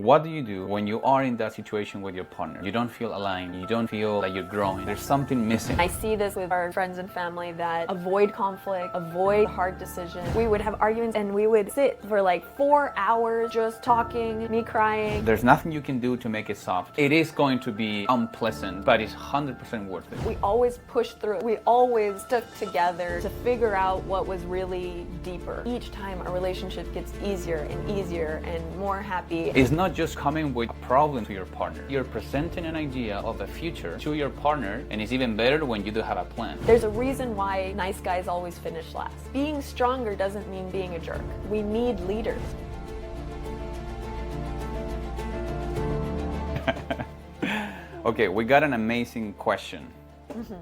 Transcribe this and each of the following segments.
What do you do when you are in that situation with your partner? You don't feel aligned, you don't feel like you're growing, there's something missing. I see this with our friends and family that avoid conflict, avoid hard decisions. We would have arguments and we would sit for like 4 hours just talking, me crying. There's nothing you can do to make it soft. It is going to be unpleasant, but it's 100% worth it. We always pushed through it. We always stuck together to figure out what was really deeper. Each time our relationship gets easier and more happy. It's not just coming with a problem to your partner. You're presenting an idea of a future to your partner, and it's even better when you do have a plan. There's a reason why nice guys always finish last. Being stronger doesn't mean being a jerk. We need leaders. Okay, we got an amazing question.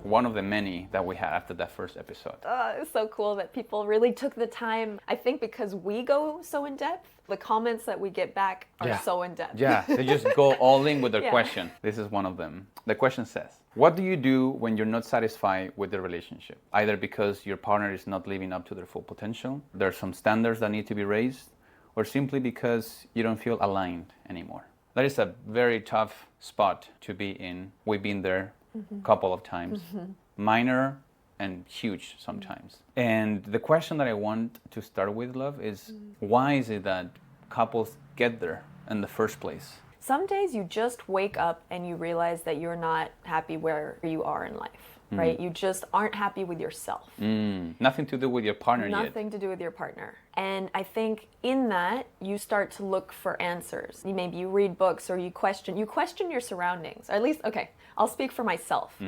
One of the many that we had after that first episode. It's so cool that people really took the time. I think because we go so in depth, the comments that we get back are so in depth. Yeah, they just go all in with their question. This is one of them. The question says, what do you do when you're not satisfied with the relationship? Either because your partner is not living up to their full potential, there's some standards that need to be raised, or simply because you don't feel aligned anymore. That is a very tough spot to be in. We've been there a couple of times. Minor and huge sometimes. And the question that I want to start with, love, is why is it that couples get there in the first place? Some days you just wake up and you realize that you're not happy where you are in life, right? You just aren't happy with yourself. Nothing to do with your partner yet. Nothing to do with your partner. And I think in that, you start to look for answers. Maybe you read books or you question your surroundings. Or at least, okay, I'll speak for myself.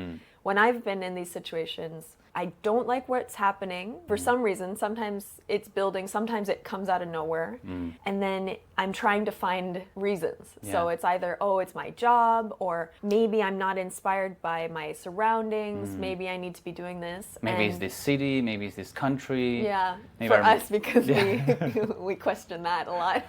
When I've been in these situations, I don't like what's happening for some reason. Sometimes it's building, sometimes it comes out of nowhere. And then I'm trying to find reasons. So it's either, oh, it's my job, or maybe I'm not inspired by my surroundings. Maybe I need to be doing this. Maybe it's this city, maybe it's this country. Yeah, maybe for us, because we question that a lot.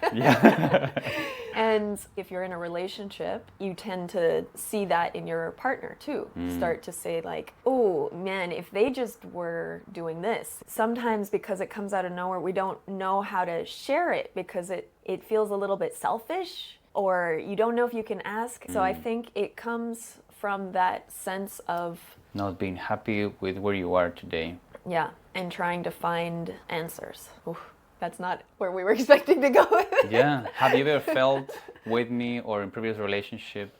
And if you're in a relationship, you tend to see that in your partner too. Start to say like, oh man, if they just were doing this. Sometimes because it comes out of nowhere, we don't know how to share it because it feels a little bit selfish, or you don't know if you can ask. So I think it comes from that sense of not being happy with where you are today. Yeah, and trying to find answers. Oof, that's not where we were expecting to go. Yeah. Have you ever felt with me or in previous relationship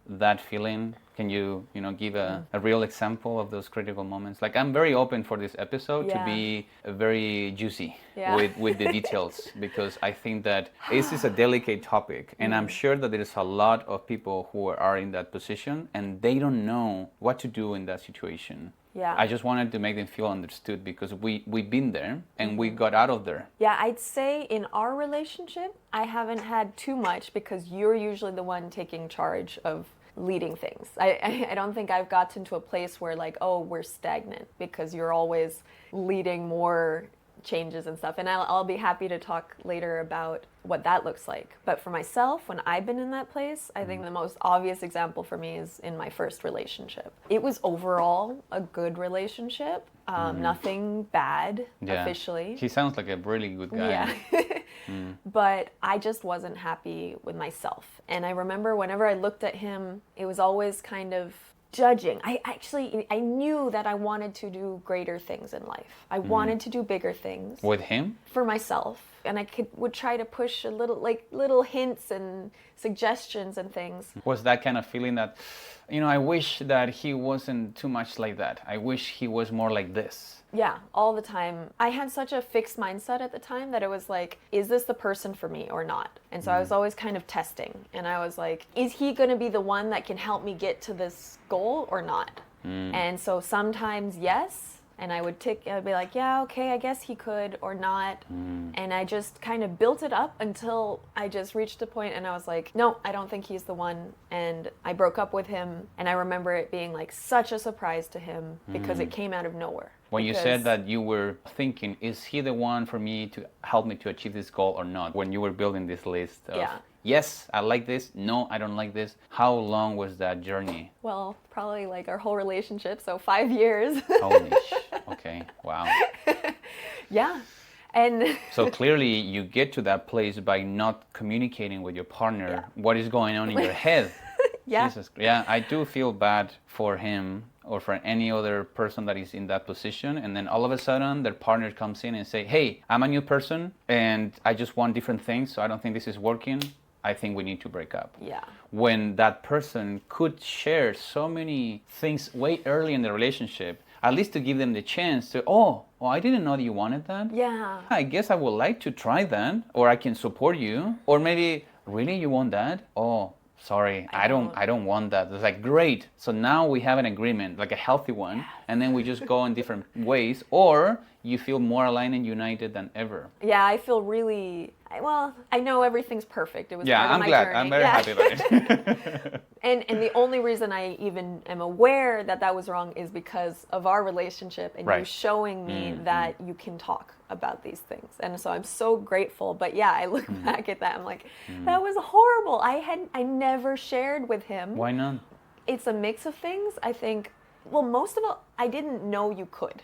that feeling? Can you give a real example of those critical moments? Like, I'm very open for this episode to be very juicy with the details, because I think that this is a delicate topic, and I'm sure that there's a lot of people who are in that position and they don't know what to do in that situation. Yeah. I just wanted to make them feel understood, because we've been there and we got out of there. Yeah, I'd say in our relationship, I haven't had too much because you're usually the one taking charge of leading things. I don't think I've gotten to a place where like, oh, we're stagnant, because you're always leading more changes and stuff. And I'll be happy to talk later about what that looks like. But for myself, when I've been in that place, I think the most obvious example for me is in my first relationship. It was overall a good relationship. Nothing bad officially. He sounds like a really good guy. Yeah. But I just wasn't happy with myself. And I remember whenever I looked at him, it was always kind of judging. I knew that I wanted to do greater things in life. I wanted to do bigger things. With him? For myself. And I would try to push a little hints and suggestions and things. Was that kind of feeling that, I wish that he wasn't too much like that. I wish he was more like this. Yeah, all the time. I had such a fixed mindset at the time that it was like, is this the person for me or not? And so I was always kind of testing. And I was like, is he going to be the one that can help me get to this goal or not? And so sometimes yes. And I'd be like, yeah, okay, I guess he could or not. And I just kind of built it up until I just reached a point and I was like, no, I don't think he's the one. And I broke up with him. And I remember it being like such a surprise to him because it came out of nowhere. When you said that you were thinking, is he the one for me to help me to achieve this goal or not? When you were building this list of, yes, I like this, no, I don't like this. How long was that journey? Well, probably like our whole relationship, so 5 years. Holy Okay, wow. Yeah. And so clearly you get to that place by not communicating with your partner what is going on in your head. Yeah. Jesus. Yeah, I do feel bad for him or for any other person that is in that position, and then all of a sudden their partner comes in and say, hey, I'm a new person and I just want different things, so I don't think this is working. I think we need to break up. Yeah. When that person could share so many things way early in the relationship, at least to give them the chance to, oh, I didn't know that you wanted that. Yeah. I guess I would like to try that, or I can support you. Or maybe, really, you want that? Oh, sorry, I don't want that. It's like, great. So now we have an agreement, like a healthy one, and then we just go in different ways, or you feel more aligned and united than ever. Yeah, I feel really, well, I know everything's perfect. It was part of my glad. journey. I'm very happy about it. And the only reason I even am aware that that was wrong is because of our relationship and you showing me that you can talk about these things. And so I'm so grateful. But yeah, I look back at that, I'm like, that was horrible. I never shared with him. Why not? It's a mix of things. I think, well, most of all, I didn't know you could.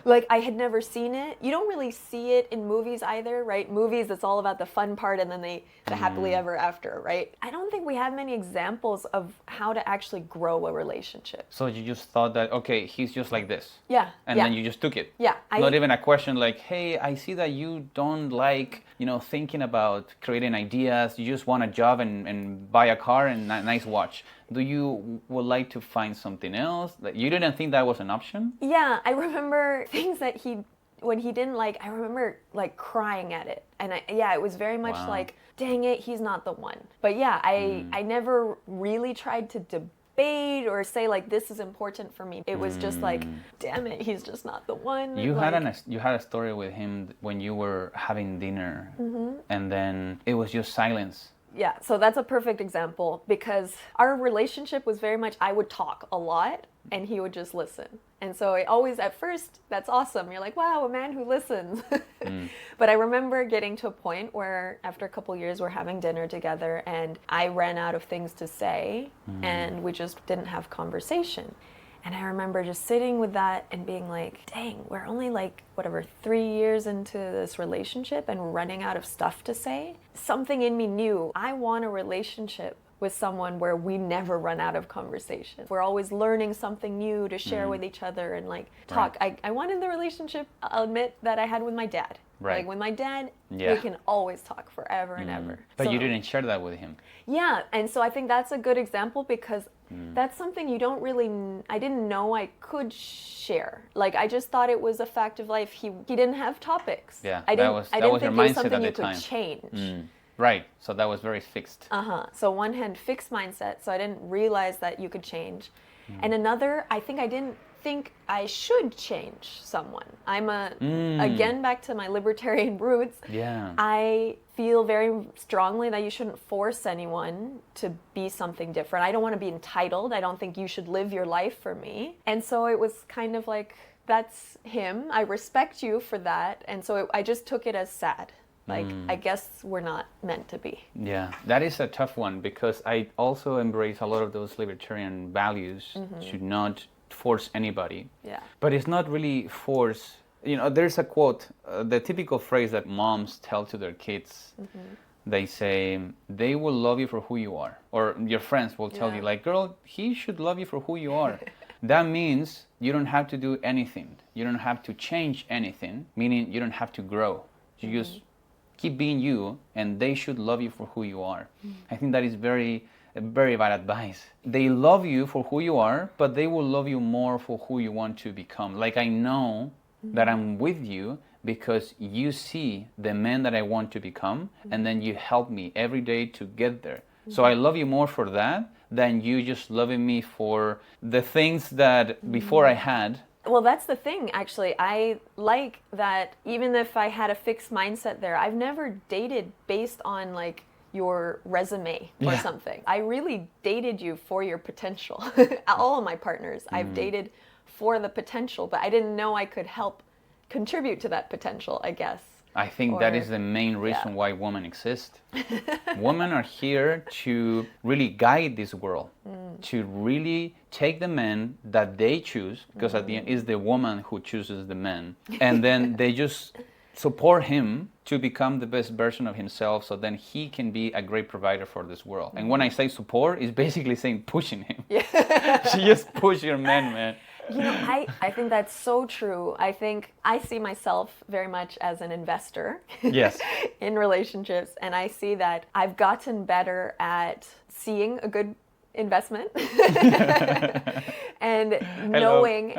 Like, I had never seen it. You don't really see it in movies either, right? Movies, it's all about the fun part and then the happily ever after, right? I don't think we have many examples of how to actually grow a relationship. So you just thought that, okay, he's just like this. Yeah. And then you just took it. Yeah. Not even a question like, hey, I see that you don't like, thinking about creating ideas. You just want a job and buy a car and a nice watch. Do you would like to find something else? That you didn't think that was an option? Yeah, I remember things that when he didn't like, I remember like crying at it. And it was very much like, dang it, he's not the one. But yeah, I never really tried to debate or say like, this is important for me. It was just like, damn it, he's just not the one. You had a story with him when you were having dinner, and then it was just silence. Yeah, so that's a perfect example because our relationship was very much, I would talk a lot and he would just listen. And so it always, at first, that's awesome. You're like, wow, a man who listens. But I remember getting to a point where after a couple years, we're having dinner together and I ran out of things to say and we just didn't have conversation. And I remember just sitting with that and being like, dang, we're only like, 3 years into this relationship and we're running out of stuff to say. Something in me knew I want a relationship with someone where we never run out of conversation. We're always learning something new to share with each other and like talk. I wanted the relationship, I'll admit, that I had with my dad. Right. Like with my dad, we can always talk forever and ever. But you didn't share that with him. Yeah, and so I think that's a good example because that's something I didn't know I could share. Like, I just thought it was a fact of life. He didn't have topics. Yeah, I didn't think your it was mindset something at you the could time. change. Right, so that was very fixed. So one hand, fixed mindset, so I didn't realize that you could change. And another, I didn't think I should change someone. I'm again, back to my libertarian roots. Yeah. I feel very strongly that you shouldn't force anyone to be something different. I don't want to be entitled. I don't think you should live your life for me. And so it was kind of like, that's him. I respect you for that. And so I just took it as sad. Like, I guess we're not meant to be. Yeah, that is a tough one because I also embrace a lot of those libertarian values to not force anybody. Yeah. But it's not really force. There's a quote, the typical phrase that moms tell to their kids. They say, they will love you for who you are. Or your friends will tell you, like, girl, he should love you for who you are. That means you don't have to do anything. You don't have to change anything, meaning you don't have to grow. You just keep being you, and they should love you for who you are. I think that is very, very bad advice. They love you for who you are, but they will love you more for who you want to become. Like, I know that I'm with you because you see the man that I want to become, and then you help me every day to get there. So I love you more for that than you just loving me for the things that before I had. Well, that's the thing, actually. I like that even if I had a fixed mindset there, I've never dated based on like your resume or something. I really dated you for your potential. All of my partners, I've dated for the potential, but I didn't know I could help contribute to that potential, I guess. I think that is the main reason why women exist. Women are here to really guide this world, to really take the men that they choose, because at the end it's the woman who chooses the men, and then they just support him to become the best version of himself so then he can be a great provider for this world. And when I say support, it's basically saying pushing him. Yeah. You just push your man. You know, I think that's so true. I think I see myself very much as an investor. Yes. In relationships, and I see that I've gotten better at seeing a good investment and knowing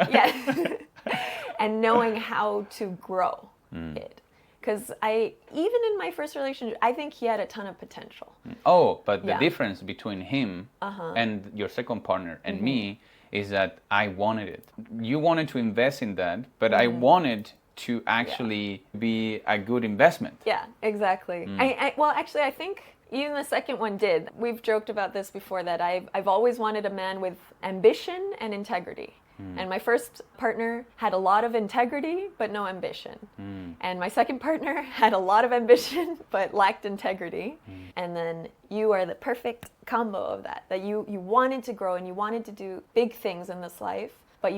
and knowing how to grow it. Because even in my first relationship, I think he had a ton of potential. Oh, but the difference between him and your second partner and me is that I wanted it. You wanted to invest in that, but I wanted to actually be a good investment. Yeah, exactly. Well, actually, I think even the second one did. We've joked about this before, that I've always wanted a man with ambition and integrity. And my first partner had a lot of integrity, but no ambition. And my second partner had a lot of ambition, but lacked integrity. And then you are the perfect combo of that you wanted to grow and you wanted to do big things in this life, but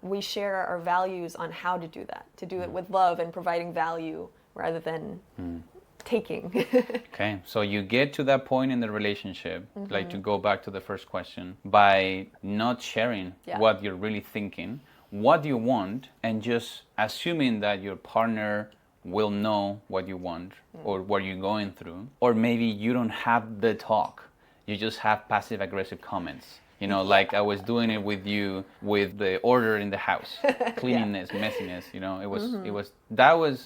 we share our values on how to do that, to do it with love and providing value rather than taking. Okay, so you get to that point in the relationship, like to go back to the first question, by not sharing what you're really thinking, what you want, and just assuming that your partner will know what you want or what you're going through. Or maybe you don't have the talk, you just have passive aggressive comments. You know, like I was doing it with you with the order in the house, cleanliness, messiness, you know,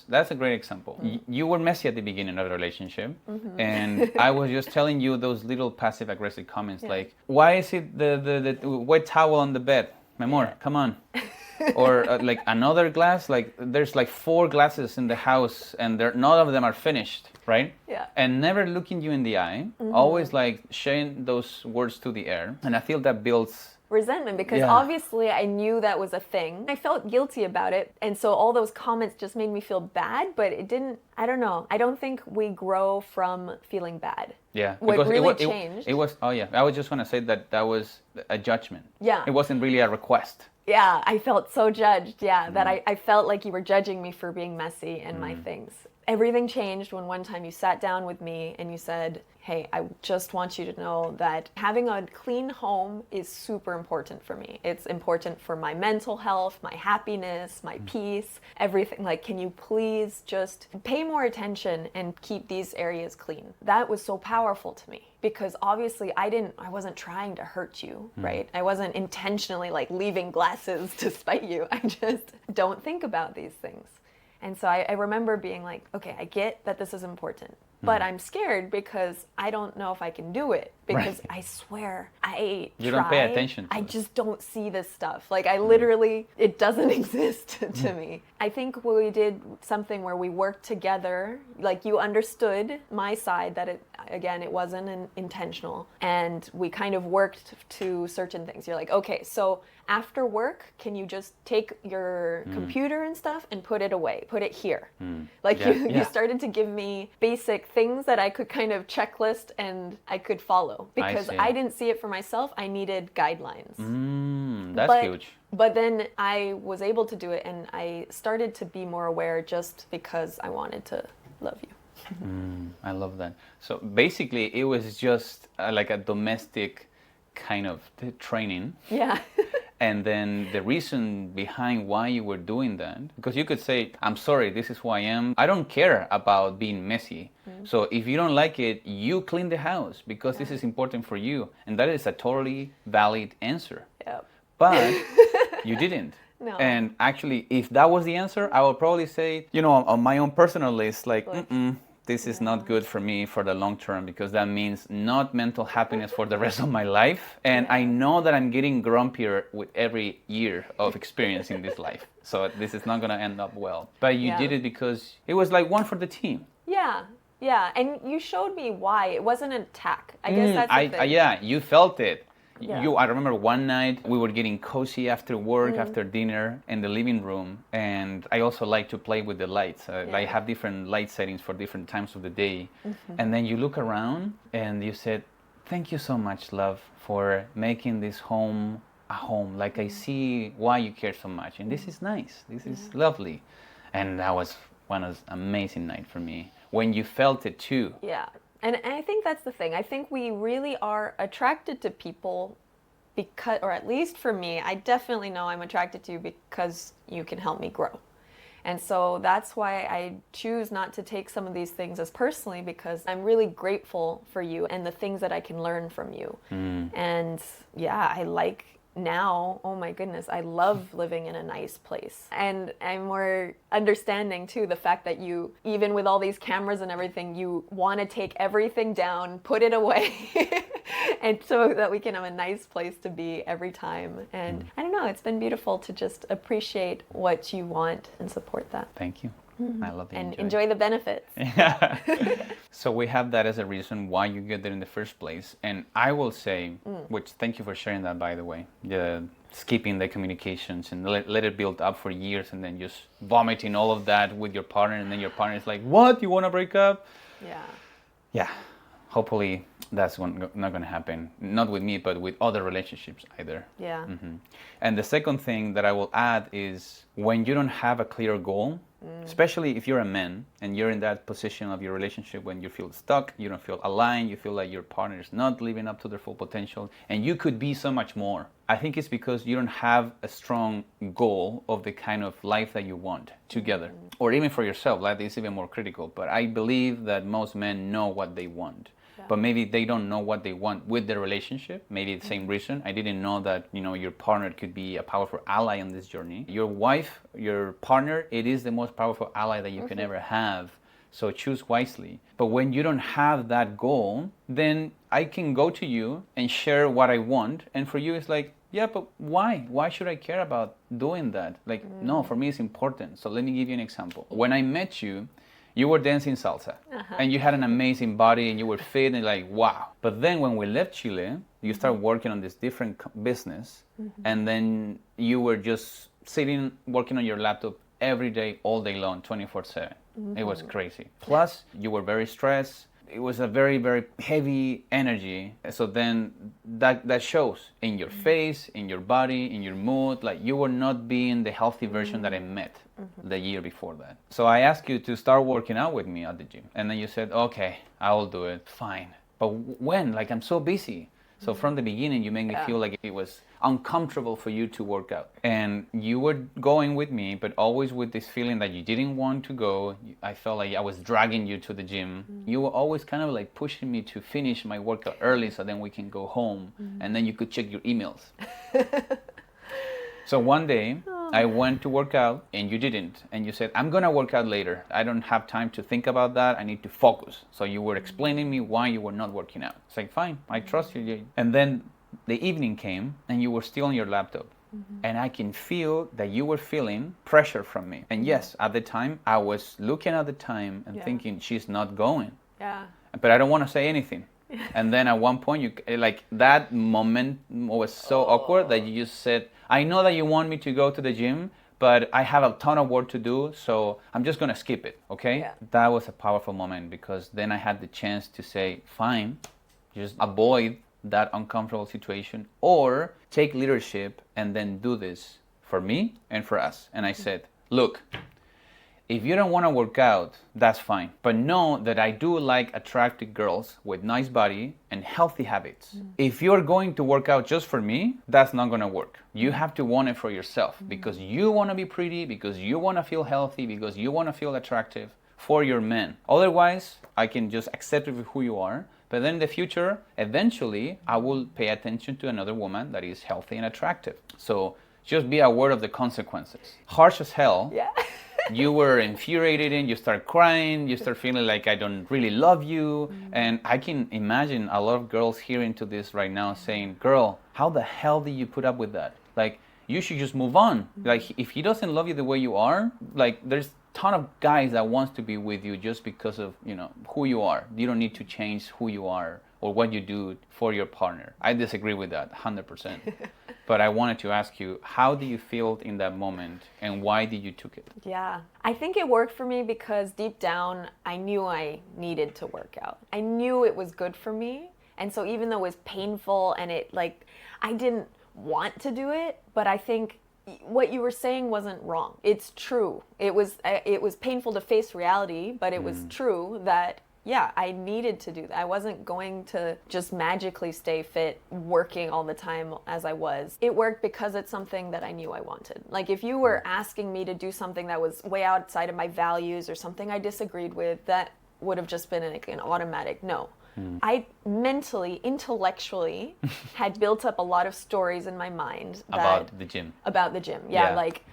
that's a great example. You were messy at the beginning of the relationship, and I was just telling you those little passive aggressive comments like, why is it the wet towel on the bed? My amor, come on. Or like another glass, like there's like 4 glasses in the house and none of them are finished, right? Yeah. And never looking you in the eye, always like sharing those words to the air. And I feel that builds resentment, because obviously I knew that was a thing. I felt guilty about it. And so all those comments just made me feel bad, but it didn't, I don't know. I don't think we grow from feeling bad. Yeah. What really changed. It was, I was just going to say that was a judgment. Yeah. It wasn't really a request. Yeah, I felt so judged, that I felt like you were judging me for being messy and my things. Everything changed when one time you sat down with me and you said, hey, I just want you to know that having a clean home is super important for me. It's important for my mental health, my happiness, my peace, everything. Like, can you please just pay more attention and keep these areas clean? That was so powerful to me, because obviously I wasn't trying to hurt you, right? I wasn't intentionally like leaving glasses to spite you. I just don't think about these things. And so I remember being like, okay, I get that this is important, but I'm scared because I don't know if I can do it, because I swear you don't pay attention to I it. just don't see this stuff. Like I literally, it doesn't exist to me. I think we did something where we worked together, like you understood my side, that it wasn't intentional, and we kind of worked to certain things. You're like, okay, so after work, can you just take your computer and stuff and put it away, put it here? Like you started to give me basic things that I could kind of checklist and I could follow, because I didn't see it for myself. I needed guidelines. That's huge. But then I was able to do it, and I started to be more aware just because I wanted to love you. I love that. So basically it was just like a domestic kind of training. Yeah. And then the reason behind why you were doing that, because you could say, I'm sorry, this is who I am. I don't care about being messy. So if you don't like it, you clean the house, because this is important for you. And that is a totally valid answer. Yep. But you didn't. No. And actually, if that was the answer, I would probably say, on my own personal list, like, this is not good for me for the long term, because that means not mental happiness for the rest of my life. And I know that I'm getting grumpier with every year of experience in this life. So this is not going to end up well. But you did it because it was like one for the team. Yeah. Yeah. And you showed me why. It wasn't an attack. I guess that's the thing. Yeah, you felt it. Yeah. I remember one night we were getting cozy after work, after dinner in the living room. And I also like to play with the lights. I have different light settings for different times of the day. And then you look around and you said, thank you so much, love, for making this home a home. Like, I see why you care so much. And this is nice. This is lovely. And I was, an amazing night for me. When you felt it too. Yeah. And I think that's the thing. I think we really are attracted to people because, or at least for me, I definitely know I'm attracted to you because you can help me grow. And so that's why I choose not to take some of these things as personally, because I'm really grateful for you and the things that I can learn from you. And yeah, I like now, oh my goodness, I love living in a nice place. And I'm more understanding too, the fact that you, even with all these cameras and everything, you want to take everything down, put it away, and so that we can have a nice place to be every time. And I don't know, it's been beautiful to just appreciate what you want and support that. Thank you. I love that. And enjoy the benefits. Yeah. So we have that as a reason why you get there in the first place. And I will say, which thank you for sharing that, by the way, the skipping the communications and let it build up for years and then just vomiting all of that with your partner. And then your partner is like, what? You want to break up? Yeah. Yeah. Hopefully that's not going to happen. Not with me, but with other relationships either. Yeah. And the second thing that I will add is when you don't have a clear goal, especially if you're a man and you're in that position of your relationship when you feel stuck, you don't feel aligned, you feel like your partner is not living up to their full potential, and you could be so much more. I think it's because you don't have a strong goal of the kind of life that you want together. Or even for yourself, like it's even more critical. But I believe that most men know what they want. But maybe they don't know what they want with their relationship. Maybe the same reason. I didn't know that, your partner could be a powerful ally on this journey. Your wife, your partner, it is the most powerful ally that you can ever have. So choose wisely. But when you don't have that goal, then I can go to you and share what I want. And for you, it's like, yeah, but why? Why should I care about doing that? Like, no, for me, it's important. So let me give you an example. When I met you, you were dancing salsa and you had an amazing body and you were fit and like, wow. But then when we left Chile, you started working on this different business and then you were just sitting, working on your laptop every day, all day long, 24/7. It was crazy. Plus, you were very stressed. It was a very, very heavy energy. So then that shows in your face, in your body, in your mood. Like you were not being the healthy version that I met the year before that. So I asked you to start working out with me at the gym. And then you said, okay, I will do it. Fine. But when? Like I'm so busy. So from the beginning, you made me feel like it was uncomfortable for you to work out. And you were going with me, but always with this feeling that you didn't want to go. I felt like I was dragging you to the gym. You were always kind of like pushing me to finish my workout early so then we can go home and then you could check your emails. So one day, I went to work out and you didn't. And you said, I'm going to work out later. I don't have time to think about that. I need to focus. So you were explaining me why you were not working out. It's like, fine, I trust you. And then the evening came and you were still on your laptop. And I can feel that you were feeling pressure from me. And yes, at the time, I was looking at the time and thinking, she's not going. Yeah. But I don't want to say anything. And then at one point, you like that moment was so awkward that you just said, I know that you want me to go to the gym, but I have a ton of work to do, so I'm just going to skip it, okay? Yeah. That was a powerful moment because then I had the chance to say, fine, just avoid that uncomfortable situation or take leadership and then do this for me and for us. And I said, look, if you don't want to work out, that's fine. But know that I do like attractive girls with nice body and healthy habits. If you're going to work out just for me, that's not going to work. You have to want it for yourself because you want to be pretty, because you want to feel healthy, because you want to feel attractive for your men. Otherwise, I can just accept you for who you are. But then in the future, eventually, I will pay attention to another woman that is healthy and attractive. So just be aware of the consequences. Harsh as hell. Yeah. You were infuriated and you start crying, you start feeling like I don't really love you. And I can imagine a lot of girls hearing to this right now saying, girl, how the hell did you put up with that? Like, you should just move on. Like, if he doesn't love you the way you are, like, there's a ton of guys that wants to be with you just because of, who you are. You don't need to change who you are or what you do for your partner. I disagree with that 100%. But I wanted to ask you, how do you feel in that moment and why did you took it? Yeah, I think it worked for me because deep down, I knew I needed to work out. I knew it was good for me. And so even though it was painful and I didn't want to do it, but I think what you were saying wasn't wrong. It's true. It was painful to face reality, but it was true that yeah, I needed to do that. I wasn't going to just magically stay fit working all the time as I was. It worked because it's something that I knew I wanted. Like if you were asking me to do something that was way outside of my values or something I disagreed with, that would have just been an automatic no. I mentally, intellectually had built up a lot of stories in my mind About the gym. About the gym. Yeah, like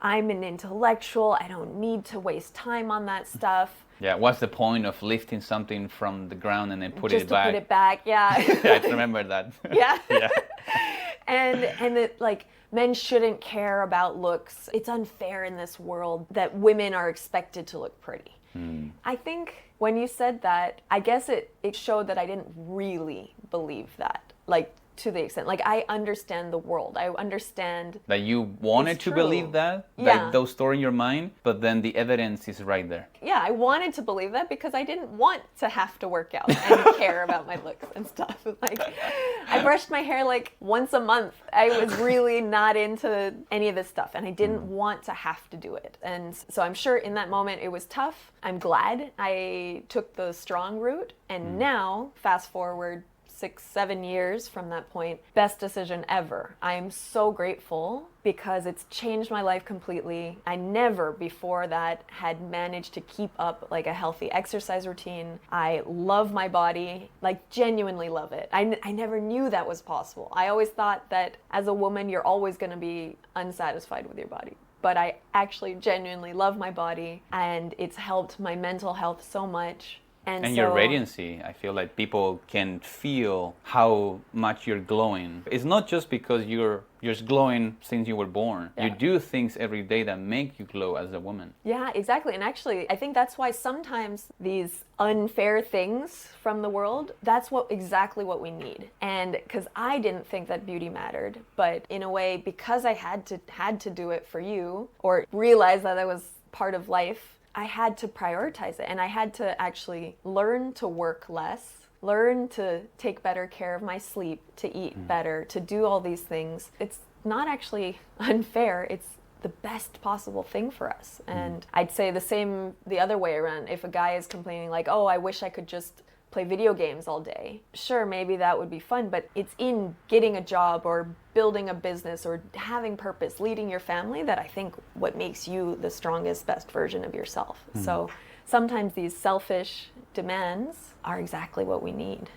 I'm an intellectual. I don't need to waste time on that stuff. Yeah, what's the point of lifting something from the ground and then putting it back? Just to put it back, yeah. I remember that. Yeah. Yeah. And it, like, men shouldn't care about looks. It's unfair in this world that women are expected to look pretty. I think when you said that, I guess it showed that I didn't really believe that. Like, to the extent, like I understand the world. I understand that you wanted to believe that, like those stories in your mind, but then the evidence is right there. Yeah, I wanted to believe that because I didn't want to have to work out and care about my looks and stuff. Like, I brushed my hair like once a month. I was really not into any of this stuff, and I didn't want to have to do it. And so I'm sure in that moment it was tough. I'm glad I took the strong route, and now, fast forward 6-7 years from that point, best decision ever. I'm so grateful because it's changed my life completely. I never before that had managed to keep up like a healthy exercise routine. I love my body, like genuinely love it. I never knew that was possible. I always thought that as a woman, you're always going to be unsatisfied with your body. But I actually genuinely love my body, and it's helped my mental health so much. And so, your radiancy, I feel like people can feel how much you're glowing. It's not just because you're just glowing since you were born. Yeah. You do things every day that make you glow as a woman. Yeah, exactly. And actually, I think that's why sometimes these unfair things from the world, that's exactly what we need. And because I didn't think that beauty mattered, but in a way, because I had to do it for you, or realize that was part of life, I had to prioritize it, and I had to actually learn to work less, learn to take better care of my sleep, to eat better, to do all these things. It's not actually unfair. It's the best possible thing for us. And I'd say the same the other way around. If a guy is complaining like, oh, I wish I could just play video games all day. Sure, maybe that would be fun, but it's in getting a job or building a business or having purpose, leading your family, that I think what makes you the strongest, best version of yourself. So sometimes these selfish demands are exactly what we need.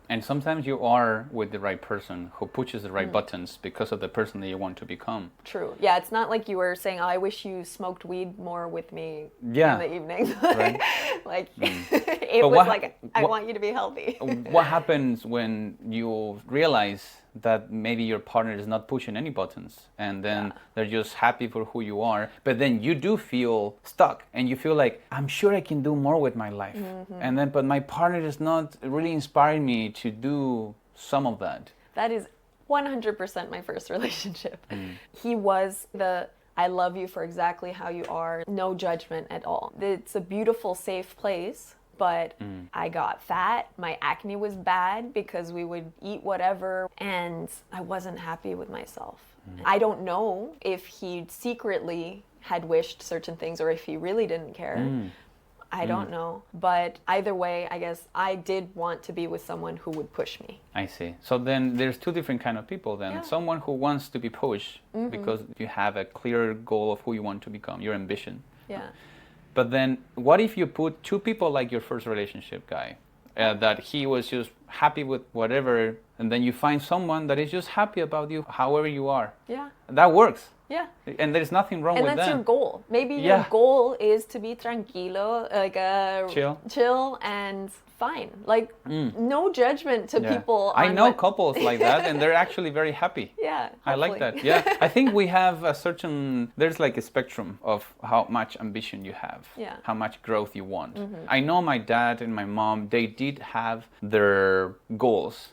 And sometimes you are with the right person who pushes the right buttons because of the person that you want to become. True. Yeah, it's not like you were saying, oh, I wish you smoked weed more with me in the evenings. Right. Like, it but was like, I want you to be healthy. What happens when you realize that maybe your partner is not pushing any buttons, and then they're just happy for who you are, but then you do feel stuck and you feel like, I'm sure I can do more with my life, and then but my partner is not really inspiring me to do some of that. That is 100% my first relationship. He was the I love you for exactly how you are, no judgment at all. It's a beautiful, safe place. But I got fat, my acne was bad because we would eat whatever, and I wasn't happy with myself. I don't know if he secretly had wished certain things or if he really didn't care. I don't know. But either way, I guess I did want to be with someone who would push me. I see. So then there's two different kind of people then. Yeah. Someone who wants to be pushed because you have a clear goal of who you want to become, your ambition. Yeah. But then what if you put two people like your first relationship guy, that he was just happy with whatever, and then you find someone that is just happy about you however you are. Yeah. That works. Yeah. And there's nothing wrong with that. And that's your goal. Maybe your goal is to be tranquilo, like chill and fine. Like no judgment to people. I know couples like that, and they're actually very happy. Yeah. Hopefully. I like that. Yeah. I think we have there's like a spectrum of how much ambition you have, how much growth you want. I know my dad and my mom, they did have their goals,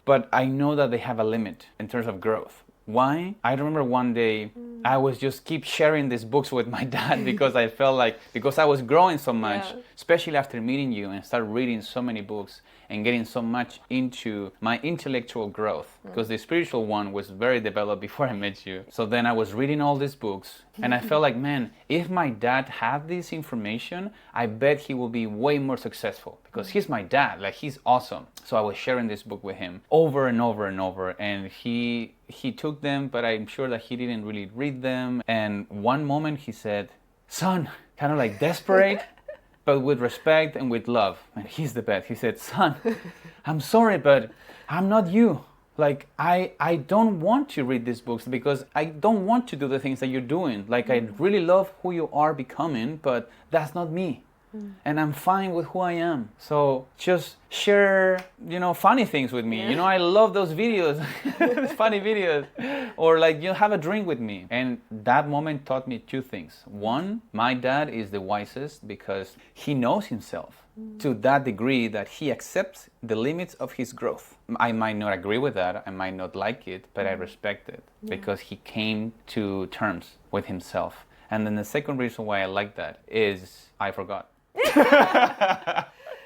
but I know that they have a limit in terms of growth. Why? I remember one day I was just keep sharing these books with my dad because I felt like, because I was growing so much, especially after meeting you and start reading so many books, and getting so much into my intellectual growth, because the spiritual one was very developed before I met you. So then I was reading all these books, and I felt like, man, if my dad had this information, I bet he will be way more successful, because he's my dad, like he's awesome. So I was sharing this book with him over and over and over, and he took them, but I'm sure that he didn't really read them. And one moment he said, son, kind of like desperate, but with respect and with love. And he's the best. He said, son, I'm sorry, but I'm not you. Like, I don't want to read these books because I don't want to do the things that you're doing. Like, I really love who you are becoming, but that's not me. And I'm fine with who I am. So just share, funny things with me. Yeah. I love those videos, funny videos. Or like, have a drink with me. And that moment taught me two things. One, my dad is the wisest because he knows himself to that degree that he accepts the limits of his growth. I might not agree with that. I might not like it, but I respect it because he came to terms with himself. And then the second reason why I like that is I forgot.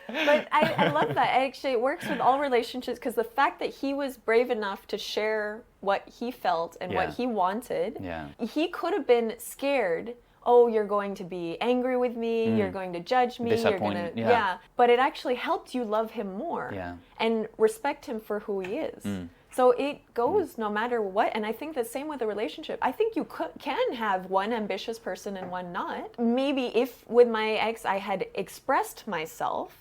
But I love that. Actually, it works with all relationships because the fact that he was brave enough to share what he felt and what he wanted, he could have been scared. Oh, you're going to be angry with me. You're going to judge me. You're going to, But it actually helped you love him more and respect him for who he is. So it goes no matter what. And I think the same with a relationship. I think you can have one ambitious person and one not. Maybe if with my ex I had expressed myself,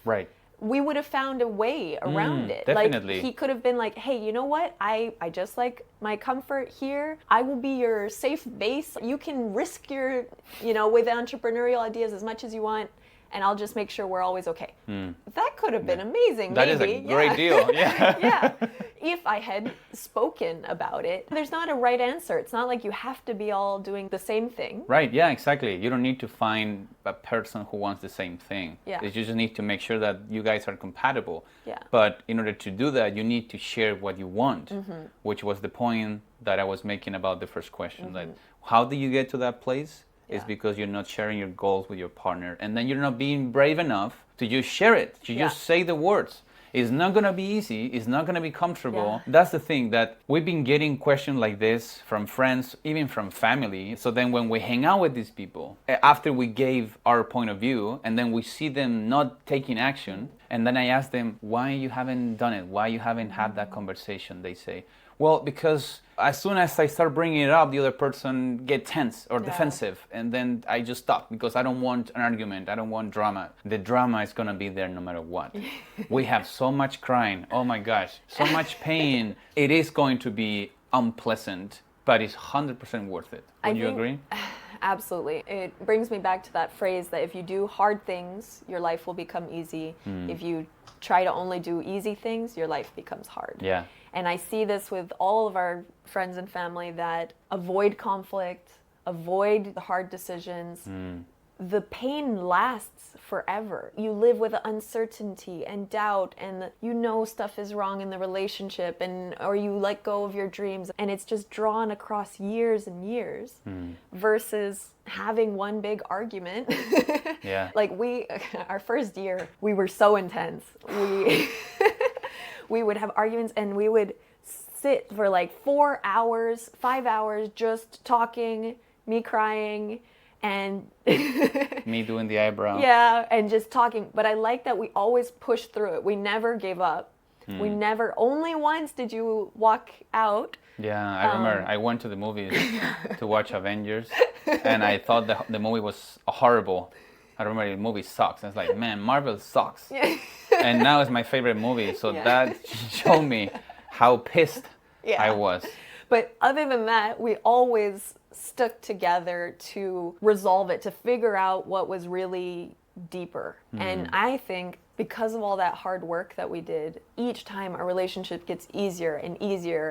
we would have found a way around it. Definitely. Like he could have been like, hey, you know what? I just like my comfort here. I will be your safe base. You can risk your, with entrepreneurial ideas as much as you want. And I'll just make sure we're always okay. That could have been amazing. That is a great deal. Yeah. If I had spoken about it. There's not a right answer. It's not like you have to be all doing the same thing. Right, yeah, exactly. You don't need to find a person who wants the same thing. Yeah. You just need to make sure that you guys are compatible. Yeah. But in order to do that, you need to share what you want, which was the point that I was making about the first question. Like, how do you get to that place? Is because you're not sharing your goals with your partner, and then you're not being brave enough to just share it, to just say the words. It's not going to be easy. It's not going to be comfortable. That's the thing, that we've been getting questions like this from friends, even from family. So then when we hang out with these people, after we gave our point of view, and then we see them not taking action, and then I ask them, why you haven't done it? Why you haven't had that conversation? They say, well, because as soon as I start bringing it up, the other person get tense or defensive, and then I just stop because I don't want an argument. I don't want drama. The drama is going to be there no matter what. We have so much crying. Oh my gosh, so much pain. It is going to be unpleasant, but it's 100% worth it. Would you agree? Absolutely. It brings me back to that phrase that if you do hard things, your life will become easy. If you try to only do easy things, your life becomes hard. Yeah. And I see this with all of our friends and family that avoid conflict, avoid the hard decisions. The pain lasts forever. You live with uncertainty and doubt, and stuff is wrong in the relationship, or you let go of your dreams, and it's just drawn across years and years versus having one big argument. Like our first year, we were so intense. We would have arguments, and we would sit for like 4 hours, 5 hours, just talking, me crying, and me doing the eyebrow. Yeah, and just talking. But I like that we always pushed through it. We never gave up. We never, only once did you walk out. Yeah, I remember I went to the movies to watch Avengers, and I thought the movie was horrible. I remember the movie sucks. I was like, man, Marvel sucks. And now it's my favorite movie. So that showed me how pissed I was. But other than that, we always stuck together to resolve it, to figure out what was really deeper. And I think because of all that hard work that we did, each time our relationship gets easier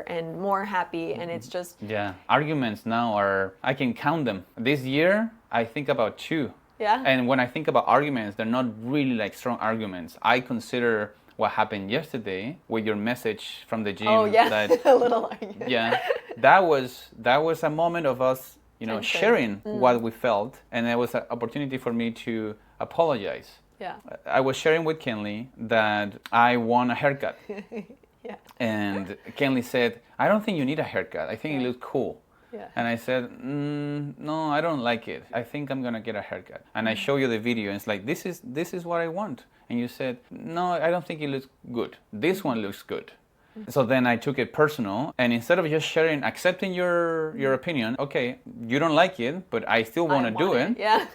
and more happy. And it's just... Yeah, arguments now I can count them. This year, I think about 2. Yeah. And when I think about arguments, they're not really like strong arguments. I consider what happened yesterday with your message from the gym. Oh yeah, that, a little argument. Yeah, that was a moment of us, sharing what we felt, and it was an opportunity for me to apologize Yeah. I was sharing with Kenli that I want a haircut. Yeah. And Kenli said, I don't think you need a haircut. I think it looks cool. Yeah. And I said, no, I don't like it. I think I'm gonna get a haircut. And I show you the video, and it's like, this is what I want. And you said, no, I don't think it looks good. This one looks good. So then I took it personal, and instead of just sharing, accepting your opinion, okay, you don't like it, but I still want to do it. Yeah.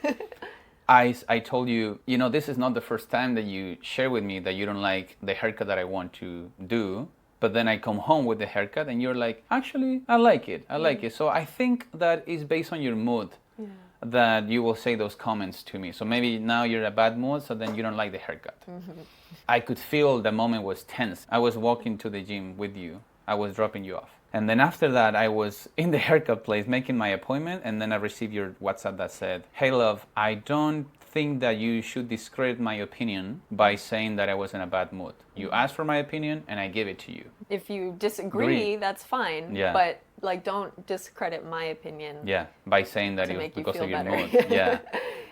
I told you, this is not the first time that you share with me that you don't like the haircut that I want to do. But then I come home with the haircut and you're like, actually, I like it. I like it. So I think that is based on your mood that you will say those comments to me. So maybe now you're in a bad mood, so then you don't like the haircut. I could feel the moment was tense. I was walking to the gym with you. I was dropping you off. And then after that, I was in the haircut place making my appointment, and then I received your WhatsApp that said, hey love, I don't think that you should discredit my opinion by saying that I was in a bad mood. You asked for my opinion and I gave it to you. If you disagree, that's fine. Yeah. But like, don't discredit my opinion. Yeah, by saying that it was because of your mood. Yeah.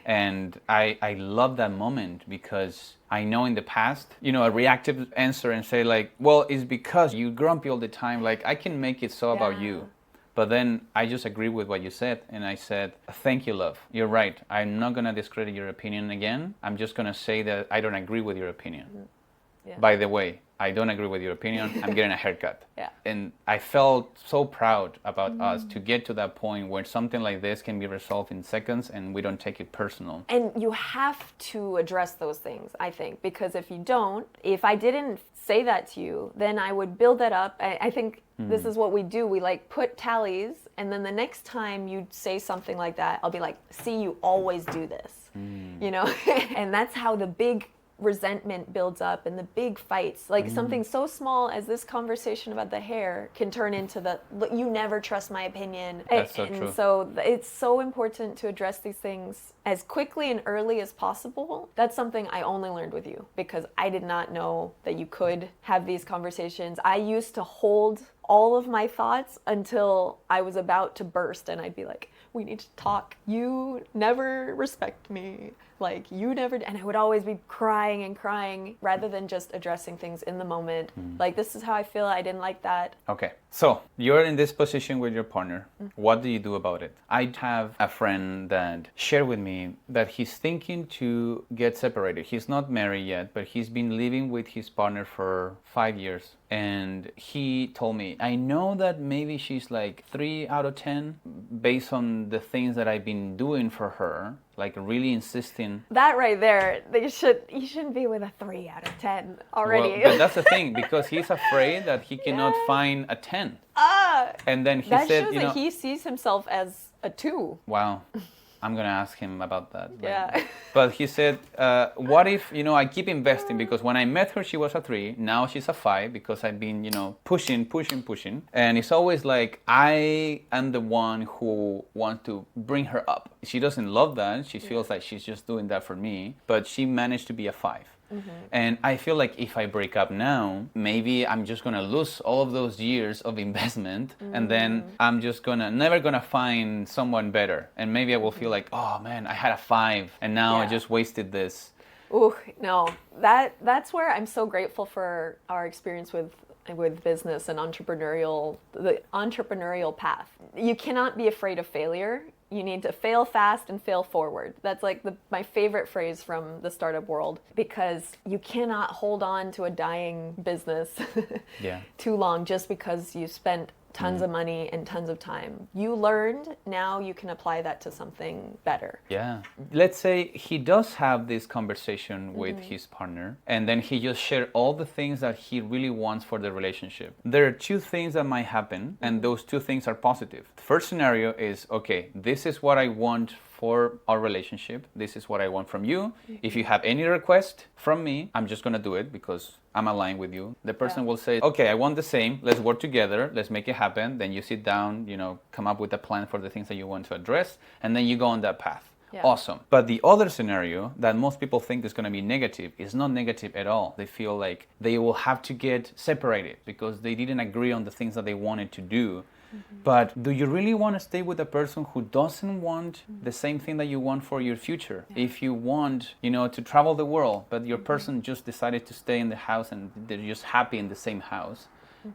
And I love that moment because I know in the past, a reactive answer and say like, well, it's because you're grumpy all the time. Like, I can make it so about you. But then I just agree with what you said, and I said, thank you, love. You're right. I'm not going to discredit your opinion again. I'm just going to say that I don't agree with your opinion. Yeah. By the way, I don't agree with your opinion. I'm getting a haircut. Yeah. And I felt so proud about us to get to that point where something like this can be resolved in seconds and we don't take it personal. And you have to address those things, I think, because if you don't, if I didn't say that to you, then I would build that up. I think this is what we do. We like put tallies, and then the next time you say something like that, I'll be like, see, you always do this, and that's how the big resentment builds up and the big fights. Like something so small as this conversation about the hair can turn into you never trust my opinion. That's so true. So it's so important to address these things as quickly and early as possible. That's something I only learned with you because I did not know that you could have these conversations. I used to hold all of my thoughts until I was about to burst, and I'd be like, we need to talk. You never respect me. Like, you never, and I would always be crying and crying rather than just addressing things in the moment. Like, this is how I feel. I didn't like that. Okay, so you're in this position with your partner. What do you do about it? I have a friend that shared with me that he's thinking to get separated. He's not married yet, but he's been living with his partner for 5 years. And he told me, I know that maybe she's like 3 out of 10 based on the things that I've been doing for her, like really insisting. That right there, you shouldn't be with a 3 out of 10 already. Well, but that's the thing, because he's afraid that he cannot find a 10. And then he that said, shows that he sees himself as a 2. Wow. I'm going to ask him about that. Yeah. But he said, what if, I keep investing, because when I met her, she was a 3. Now she's a 5 because I've been, pushing. And it's always like, I am the one who wants to bring her up. She doesn't love that. She feels like she's just doing that for me, but she managed to be a 5. And I feel like if I break up now, maybe I'm just gonna lose all of those years of investment, and then I'm just never gonna find someone better. And maybe I will feel like, oh man, I had a 5 and now I just wasted this. Ooh, no, that's where I'm so grateful for our experience with business and the entrepreneurial path. You cannot be afraid of failure. You need to fail fast and fail forward. That's like my favorite phrase from the startup world, because you cannot hold on to a dying business too long just because you spent tons of money and tons of time. You learned, now you can apply that to something better. Yeah. Let's say he does have this conversation with his partner, and then he just shared all the things that he really wants for the relationship. There are 2 things that might happen, and those 2 things are positive. The first scenario is, okay, this is what I want for our relationship. This is what I want from you. If you have any request from me, I'm just gonna do it because I'm aligned with you. The person will say, okay, I want the same. Let's work together. Let's make it happen. Then you sit down, come up with a plan for the things that you want to address, and then you go on that path. Yeah. Awesome. But the other scenario that most people think is going to be negative is not negative at all. They feel like they will have to get separated because they didn't agree on the things that they wanted to do. But do you really want to stay with a person who doesn't want the same thing that you want for your future? If you want, to travel the world, but your person just decided to stay in the house and they're just happy in the same house,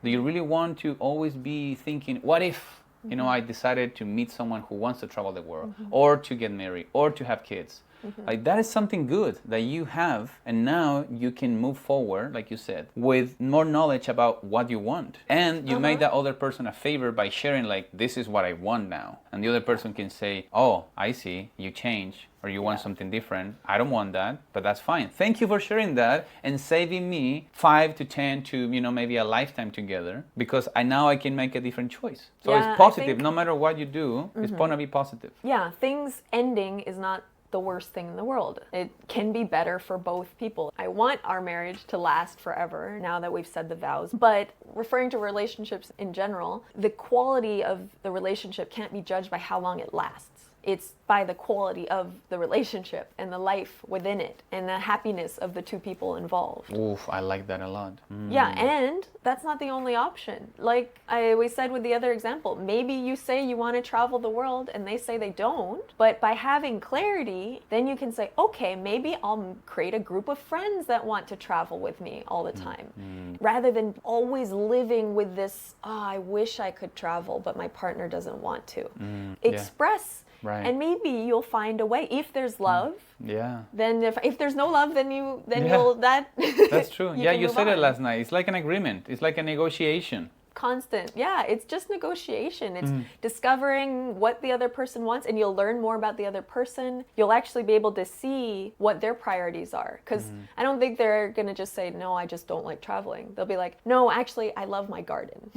do you really want to always be thinking, what if, I decided to meet someone who wants to travel the world, or to get married, or to have kids? Like, that is something good that you have, and now you can move forward, like you said, with more knowledge about what you want. And you made that other person a favor by sharing, like, this is what I want now. And the other person can say, oh, I see, you change, or you want something different. I don't want that, but that's fine. Thank you for sharing that and saving me 5 to 10 to, maybe a lifetime together, because now I can make a different choice. So it's positive. No matter what you do, it's going to be positive. Yeah, things ending is not the worst thing in the world. It can be better for both people. I want our marriage to last forever now that we've said the vows, but referring to relationships in general, the quality of the relationship can't be judged by how long it lasts. It's by the quality of the relationship and the life within it and the happiness of the two people involved. Oof, I like that a lot. Yeah, and that's not the only option. Like we said with the other example, maybe you say you want to travel the world and they say they don't, but by having clarity, then you can say, okay, maybe I'll create a group of friends that want to travel with me all the time. Rather than always living with this, I wish I could travel, but my partner doesn't want to. Express. Right. And maybe you'll find a way. If there's love, then if there's no love, then you'll That's true. You said it last night. It's like an agreement. It's like a negotiation. Constant. Yeah, it's just negotiation. It's discovering what the other person wants, and you'll learn more about the other person. You'll actually be able to see what their priorities are, because I don't think they're going to just say, no, I just don't like traveling. They'll be like, no, actually, I love my garden,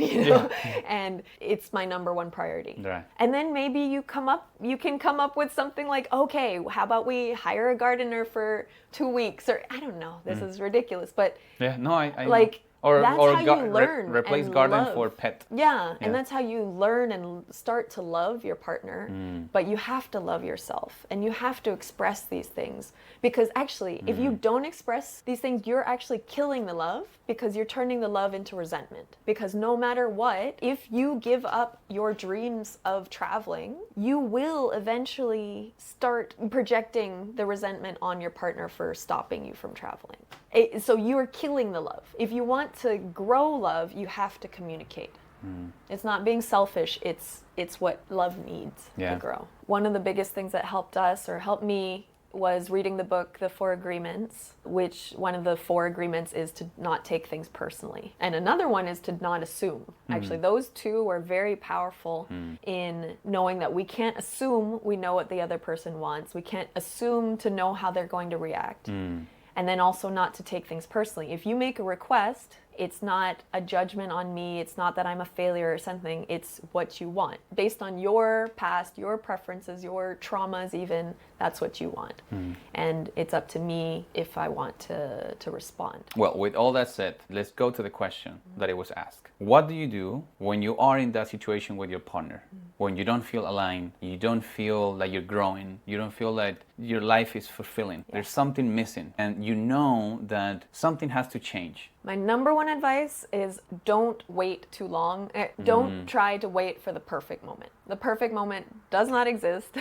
and it's my number one priority. Right. And then maybe you can come up with something like, okay, how about we hire a gardener for 2 weeks, or I don't know, this is ridiculous, but I like, know. Or that's how you learn replace and garden love. for pet. Yeah, and that's how you learn and start to love your partner. But you have to love yourself, and you have to express these things. Because actually, if you don't express these things, you're actually killing the love, because you're turning the love into resentment. Because no matter what, if you give up your dreams of traveling, you will eventually start projecting the resentment on your partner for stopping you from traveling. So you are killing the love. If you want to grow love, you have to communicate. It's not being selfish, it's what love needs to grow. One of the biggest things that helped us, or helped me, was reading the book The 4 Agreements, which one of the 4 agreements is to not take things personally. And another one is to not assume. Actually, those two are very powerful in knowing that we can't assume we know what the other person wants. We can't assume to know how they're going to react. And then also not to take things personally. If you make a request, it's not a judgment on me. It's not that I'm a failure or something. It's what you want. Based on your past, your preferences, your traumas even, that's what you want. And it's up to me if I want to respond. Well, with all that said, let's go to the question that it was asked. What do you do when you are in that situation with your partner? When you don't feel aligned, you don't feel like you're growing, you don't feel like your life is fulfilling. There's something missing, and you know that something has to change. My number one advice is don't wait too long. Don't try to wait for the perfect moment. The perfect moment does not exist.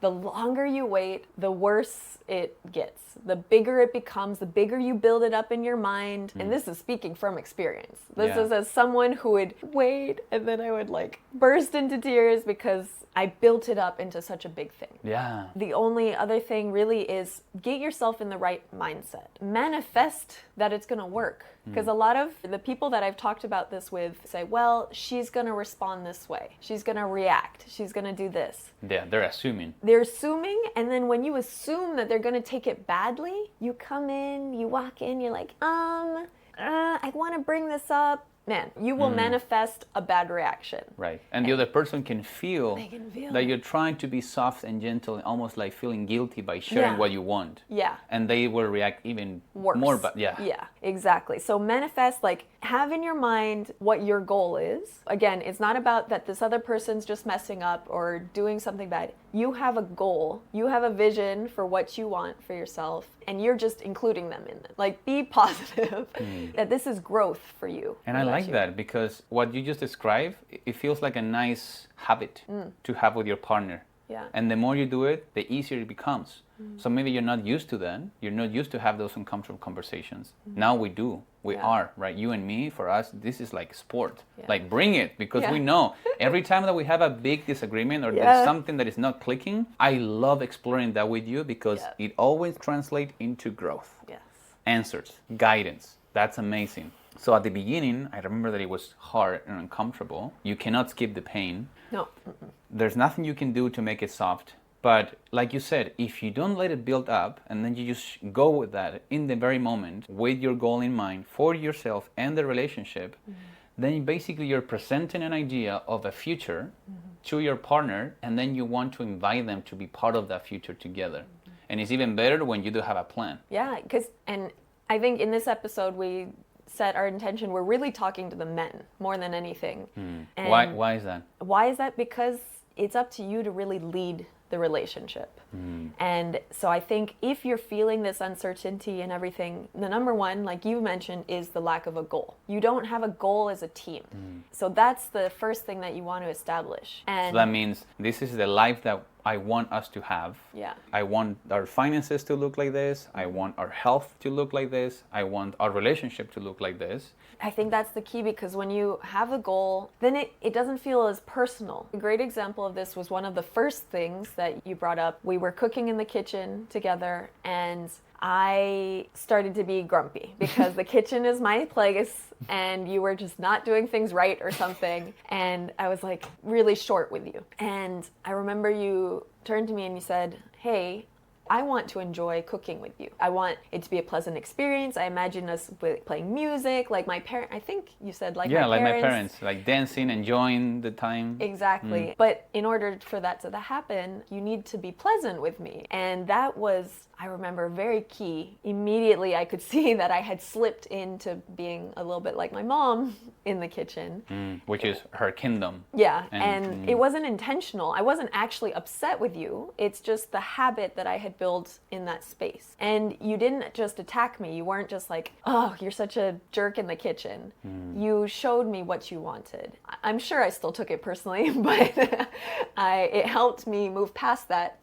The longer you wait, the worse it gets. The bigger it becomes, the bigger you build it up in your mind. And this is speaking from experience. This is as someone who would wait, and then I would like burst into tears because I built it up into such a big thing. Yeah. The only other thing really is get yourself in the right mindset. Manifest that it's going to work. Because a lot of the people that I've talked about this with say, well, she's going to respond this way. She's going to react. She's going to do this. Yeah, they're assuming. They're assuming, and then when you assume that they're going to take it badly, you come in, you walk in, you're like, I want to bring this up. Man, you will manifest a bad reaction. Right. And the other person can feel that you're trying to be soft and gentle, and almost like feeling guilty by sharing what you want. Yeah. And they will react even worse. More. But yeah, exactly. So manifest, like, have in your mind what your goal is. Again, it's not about that this other person's just messing up or doing something bad. you have a goal, you have a vision for what you want for yourself, and you're just including them in it. Like, be positive that this is growth for you. And I like that, because what you just described, it feels like a nice habit to have with your partner. Yeah. And the more you do it, the easier it becomes. So maybe you're not used to that. You're not used to have those uncomfortable conversations. Now we do. We are, right? You and me, for us, this is like sport. Like, bring it, because we know every time that we have a big disagreement or there's something that is not clicking, I love exploring that with you, because it always translates into growth. Yes. Answers, guidance. That's amazing. So at the beginning, I remember that it was hard and uncomfortable. You cannot skip the pain. No. There's nothing you can do to make it soft. But like you said, if you don't let it build up and then you just go with that in the very moment with your goal in mind for yourself and the relationship, then basically you're presenting an idea of a future to your partner, and then you want to invite them to be part of that future together. And it's even better when you do have a plan. Yeah, and I think in this episode we set our intention, we're really talking to the men more than anything. And Why is that? Why is that? Because it's up to you to really lead the relationship. And so I think if you're feeling this uncertainty and everything, the number one, like you mentioned, is the lack of a goal. You don't have a goal as a team. So that's the first thing that you want to establish. And so that means this is the life that I want us to have. Yeah. I want our finances to look like this. I want our health to look like this. I want our relationship to look like this. I think that's the key, because when you have a goal, then it doesn't feel as personal. A great example of this was one of the first things that you brought up. We were cooking in the kitchen together, and I started to be grumpy because the kitchen is my place and you were just not doing things right or something. And I was like really short with you. And I remember you turned to me and you said, hey, I want to enjoy cooking with you. I want it to be a pleasant experience. I imagine us playing music, like my parents. I think you said like my parents. Yeah, like my parents, like dancing, enjoying the time. Exactly. But in order for that to happen, you need to be pleasant with me. And that was, I remember, very key. Immediately I could see that I had slipped into being a little bit like my mom in the kitchen. Which is her kingdom. Yeah, and it wasn't intentional. I wasn't actually upset with you. It's just the habit that I had built in that space. And you didn't just attack me. You weren't just like, oh, you're such a jerk in the kitchen. You showed me what you wanted. I'm sure I still took it personally, but it helped me move past that,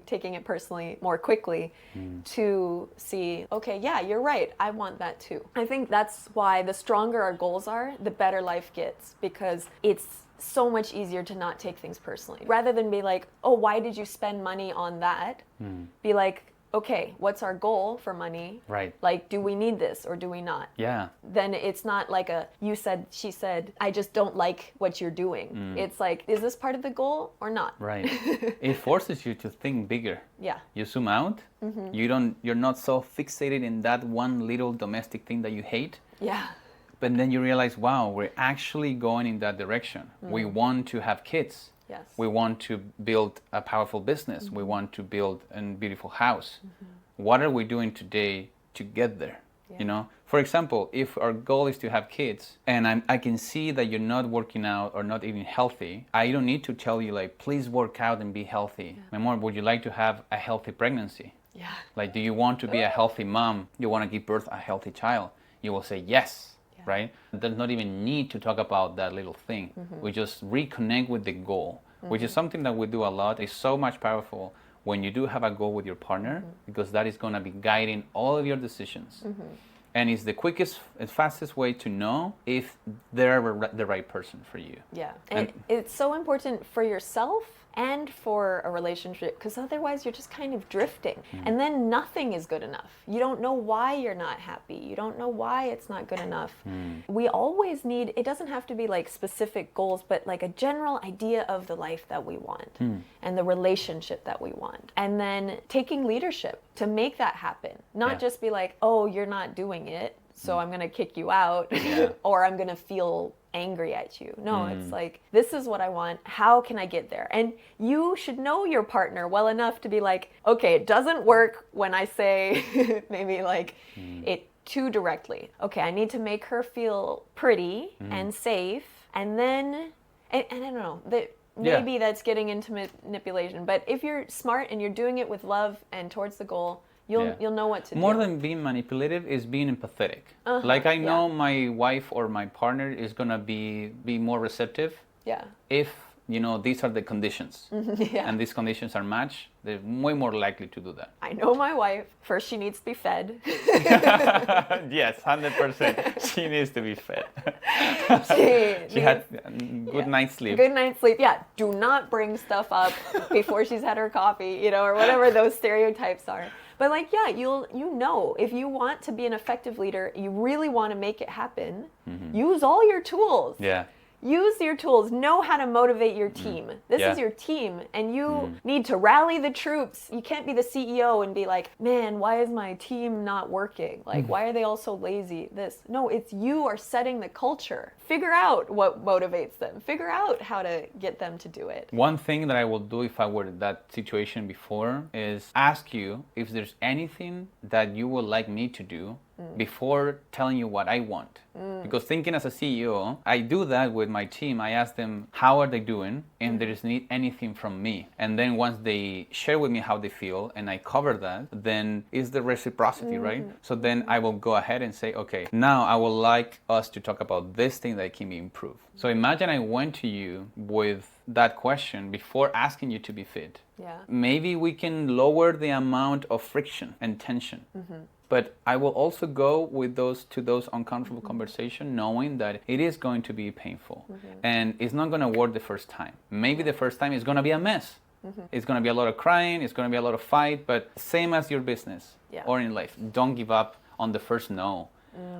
taking it personally more quickly, to see, okay, yeah, you're right, I want that too. I think that's why the stronger our goals are, the better life gets, because it's so much easier to not take things personally. Rather than be like, oh, why did you spend money on that? Be like, okay, what's our goal for money? Right. Like, do we need this or do we not? Yeah. Then it's not like a you said, she said, I just don't like what you're doing. It's like, is this part of the goal or not? Right. It forces you to think bigger. Yeah. You zoom out. You're not so fixated in that one little domestic thing that you hate. Yeah. But then you realize, wow, we're actually going in that direction. We want to have kids. Yes. We want to build a powerful business. We want to build a beautiful house. What are we doing today to get there? Yeah. You know, for example, if our goal is to have kids and I can see that you're not working out or not eating healthy, I don't need to tell you like, please work out and be healthy. My mom, would you like to have a healthy pregnancy? Yeah. Like, do you want to be a healthy mom? You want to give birth a healthy child? You will say yes. Right? There's not even need to talk about that little thing. We just reconnect with the goal, which is something that we do a lot. It's so much powerful when you do have a goal with your partner, because that is going to be guiding all of your decisions. And it's the quickest and fastest way to know if they're the right person for you. Yeah. And it's so important for yourself and for a relationship, because otherwise you're just kind of drifting. And then nothing is good enough. You don't know why you're not happy. You don't know why it's not good enough. We always need, it doesn't have to be like specific goals, but like a general idea of the life that we want and the relationship that we want. And then taking leadership to make that happen. Not just be like, oh, you're not doing it, so I'm going to kick you out or I'm going to feel angry at you. No, it's like, this is what I want. How can I get there? And you should know your partner well enough to be like, okay, it doesn't work when I say maybe like it too directly. Okay, I need to make her feel pretty and safe. And then, and I don't know, maybe that's getting into manipulation. But if you're smart and you're doing it with love and towards the goal, you'll know what to do. More than being manipulative is being empathetic. Like I know my wife or my partner is gonna be more receptive. Yeah. If these are the conditions, and these conditions are matched, they're way more likely to do that. I know my wife. First, she needs to be fed. Yes, 100%. She needs to be fed. She had good night's sleep. Good night's sleep. Yeah. Do not bring stuff up before she's had her coffee, or whatever those stereotypes are. But if you want to be an effective leader, you really want to make it happen, use all your tools. Yeah. Use your tools. Know how to motivate your team. This is your team, and you need to rally the troops. You can't be the CEO and be like, man, why is my team not working? Like, why are they all so lazy? No, it's you are setting the culture. Figure out what motivates them. Figure out how to get them to do it. One thing that I will do if I were in that situation before is ask you if there's anything that you would like me to do before telling you what I want. Because thinking as a CEO, I do that with my team. I ask them, how are they doing? And there is need anything from me. And then once they share with me how they feel and I cover that, then it's the reciprocity, right? So then I will go ahead and say, okay, now I would like us to talk about this thing that can be improved. So imagine I went to you with that question before asking you to be fit. Yeah. Maybe we can lower the amount of friction and tension. But I will also go with those uncomfortable conversations, knowing that it is going to be painful, and it's not going to work the first time. Maybe the first time is going to be a mess. It's going to be a lot of crying. It's going to be a lot of fight. But same as your business or in life, don't give up on the first no.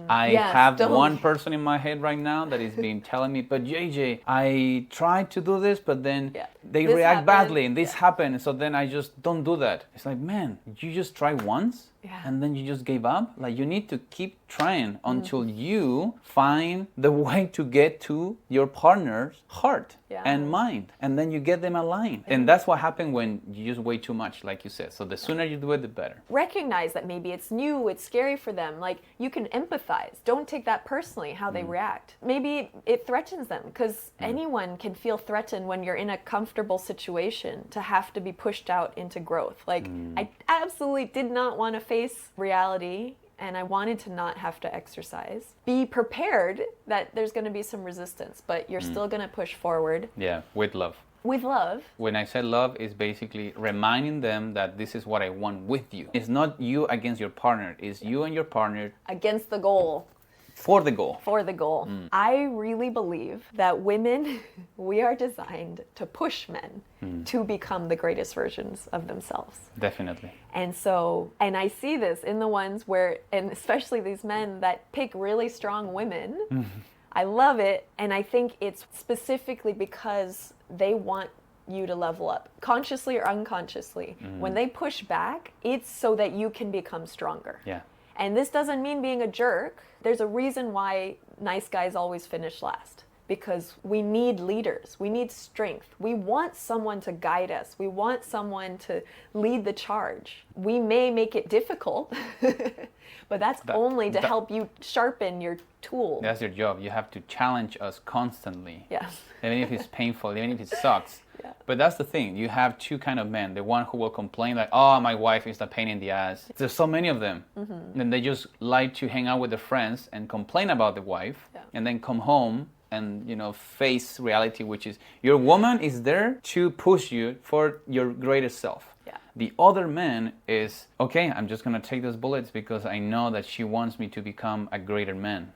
I have one person in my head right now that is been telling me, but JJ, I tried to do this, but then they react badly and this happened. So then I just don't do that. It's like, man, you just try once and then you just gave up. Like, you need to keep trying until you find the way to get to your partner's heart and mind. And then you get them aligned. And that's what happened when you just wait too much, like you said. So the sooner you do it, the better. Recognize that maybe it's new, it's scary for them. Like, you can empathize. Don't take that personally, how they react. Maybe it threatens them, because anyone can feel threatened when you're in a comfortable situation to have to be pushed out into growth. Like, I absolutely did not want to face reality, and I wanted to not have to exercise. Be prepared that there's going to be some resistance, but you're still going to push forward. Yeah, with love. With love. When I say love, it's basically reminding them that this is what I want with you. It's not you against your partner. It's you and your partner against the goal. For the goal. For the goal. I really believe that women, we are designed to push men to become the greatest versions of themselves. Definitely. And I see this in the ones where, and especially these men that pick really strong women. I love it. And I think it's specifically because they want you to level up, consciously or unconsciously. When they push back, it's so that you can become stronger. Yeah. And this doesn't mean being a jerk. There's a reason why nice guys always finish last. Because we need leaders. We need strength. We want someone to guide us. We want someone to lead the charge. We may make it difficult, but that's only to help you sharpen your tools. That's your job. You have to challenge us constantly. Yes. Even if it's painful, even if it sucks. But that's the thing. You have two kind of men. The one who will complain like, oh, my wife is a pain in the ass. There's so many of them. And they just like to hang out with their friends and complain about the wife and then come home and face reality, which is your woman is there to push you for your greatest self. The other man is, okay, I'm just going to take those bullets because I know that she wants me to become a greater man.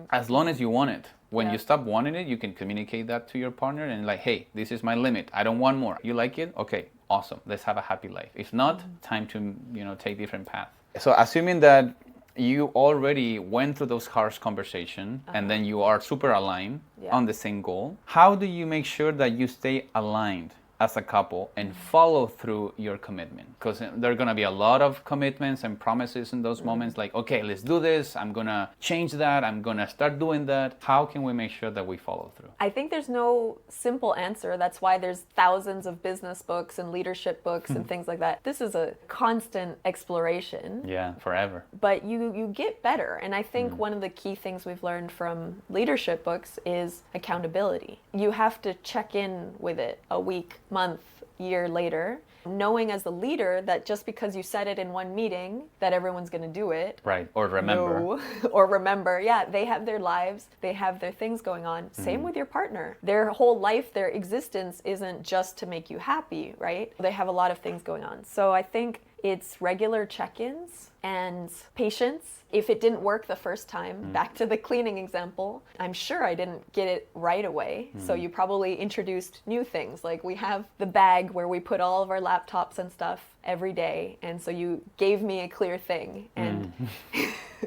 As long as you want it. When you stop wanting it, you can communicate that to your partner and like, hey, this is my limit. I don't want more. You like it? Okay, awesome. Let's have a happy life. If not, time to, take different path. So assuming that you already went through those harsh conversations and then you are super aligned on the same goal, how do you make sure that you stay aligned as a couple and follow through your commitment, because there are going to be a lot of commitments and promises in those moments, like, okay, let's do this, I'm going to change that, I'm going to start doing that. How can we make sure that we follow through? I think there's no simple answer. That's why there's thousands of business books and leadership books and things like that. This is a constant exploration. Yeah, forever. But you get better. And I think one of the key things we've learned from leadership books is accountability. You have to check in with it a week, month, year later, knowing as the leader that just because you said it in one meeting that everyone's going to do it. Right. Or remember. No. Or remember. Yeah, they have their lives, they have their things going on. Same with your partner. Their whole life, their existence isn't just to make you happy, right? They have a lot of things going on. So I think it's regular check-ins and patience. If it didn't work the first time, back to the cleaning example, I'm sure I didn't get it right away. So you probably introduced new things. Like we have the bag where we put all of our laptops and stuff every day. And so you gave me a clear thing. And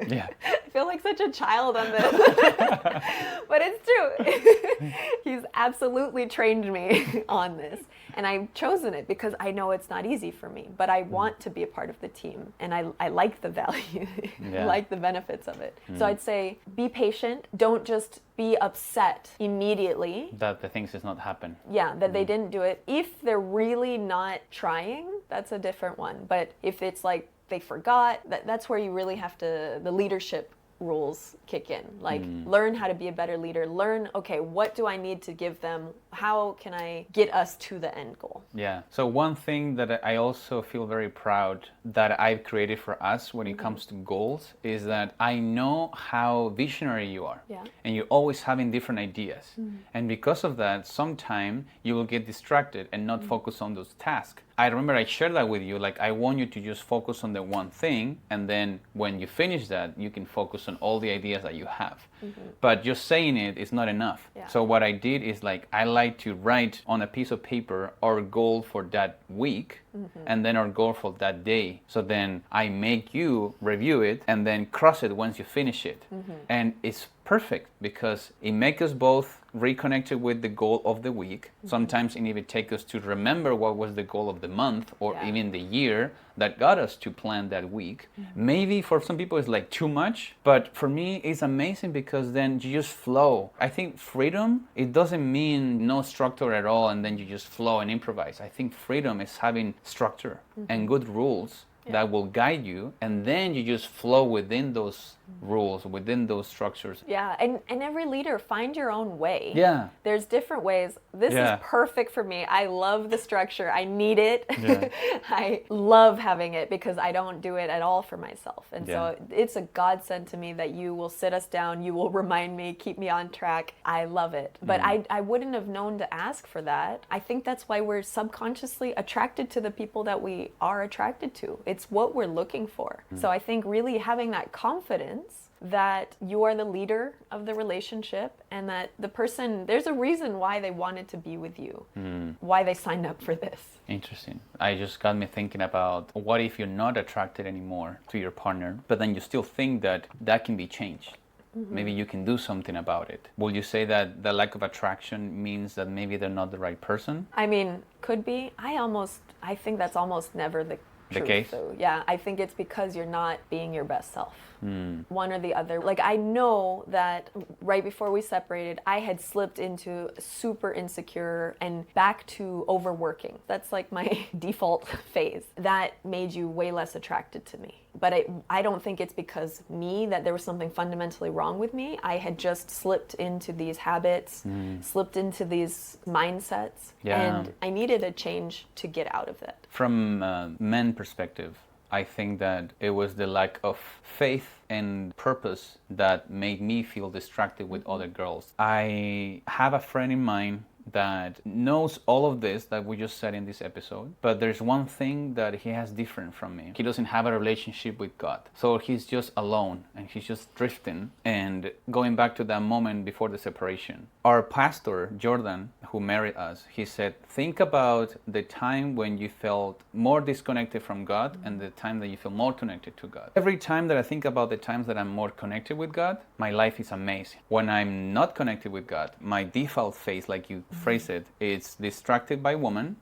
Yeah. I feel like such a child on this. But it's true. He's absolutely trained me on this. And I've chosen it because I know it's not easy for me. But I want to be a part of the team. And I like the value. I like the benefits of it. So I'd say be patient. Don't just be upset immediately That the things does not happen. yeah, that they didn't do it. If they're really not trying, that's a different one. But if it's like they forgot, that's where you really have to, the leadership rules kick in. Like learn how to be a better leader. Learn, okay, what do I need to give them? How can I get us to the end goal? Yeah. So one thing that I also feel very proud that I've created for us when it comes to goals is that I know how visionary you are. Yeah. And you're always having different ideas. And because of that, sometimes you will get distracted and not focus on those tasks. I remember I shared that with you, like I want you to just focus on the one thing, and then when you finish that, you can focus on all the ideas that you have. But just saying it is not enough. Yeah. So what I did is like I like to write on a piece of paper our goal for that week and then our goal for that day. So then I make you review it and then cross it once you finish it. And it's perfect because it makes us both reconnected with the goal of the week. Sometimes it even takes us to remember what was the goal of the month or even the year that got us to plan that week. Maybe for some people it's like too much, but for me it's amazing because then you just flow. I think freedom, it doesn't mean no structure at all and then you just flow and improvise. I think freedom is having structure and good rules that will guide you, and then you just flow within those rules, within those structures. Yeah, and every leader, find your own way. Yeah. There's different ways. This is perfect for me. I love the structure. I need it. Yeah. I love having it because I don't do it at all for myself. And so it's a godsend to me that you will sit us down, you will remind me, keep me on track. I love it. But I wouldn't have known to ask for that. I think that's why we're subconsciously attracted to the people that we are attracted to. It's what we're looking for. So I think really having that confidence that you are the leader of the relationship and that the person, there's a reason why they wanted to be with you, why they signed up for this. Interesting. I just got me thinking about what if you're not attracted anymore to your partner, but then you still think that that can be changed. Maybe you can do something about it. Will you say that the lack of attraction means that maybe they're not the right person? I mean, could be. I think that's almost never the truth, case? though. Yeah, I think it's because you're not being your best self. One or the other. Like I know that right before we separated, I had slipped into super insecure and back to overworking. That's like my default phase. That made you way less attracted to me. But I don't think it's because that there was something fundamentally wrong with me. I had just slipped into these habits, slipped into these mindsets, and I needed a change to get out of that. From a men's perspective, I think that it was the lack of faith and purpose that made me feel distracted with other girls. I have a friend in mind that knows all of this that we just said in this episode, but there's one thing that he has different from me. He doesn't have a relationship with God. So he's just alone and he's just drifting. And going back to that moment before the separation, our pastor, Jordan, who married us, he said, think about the time when you felt more disconnected from God and the time that you feel more connected to God. Every time that I think about the times that I'm more connected with God, my life is amazing. When I'm not connected with God, my default phase, like you phrase it, is distracted by woman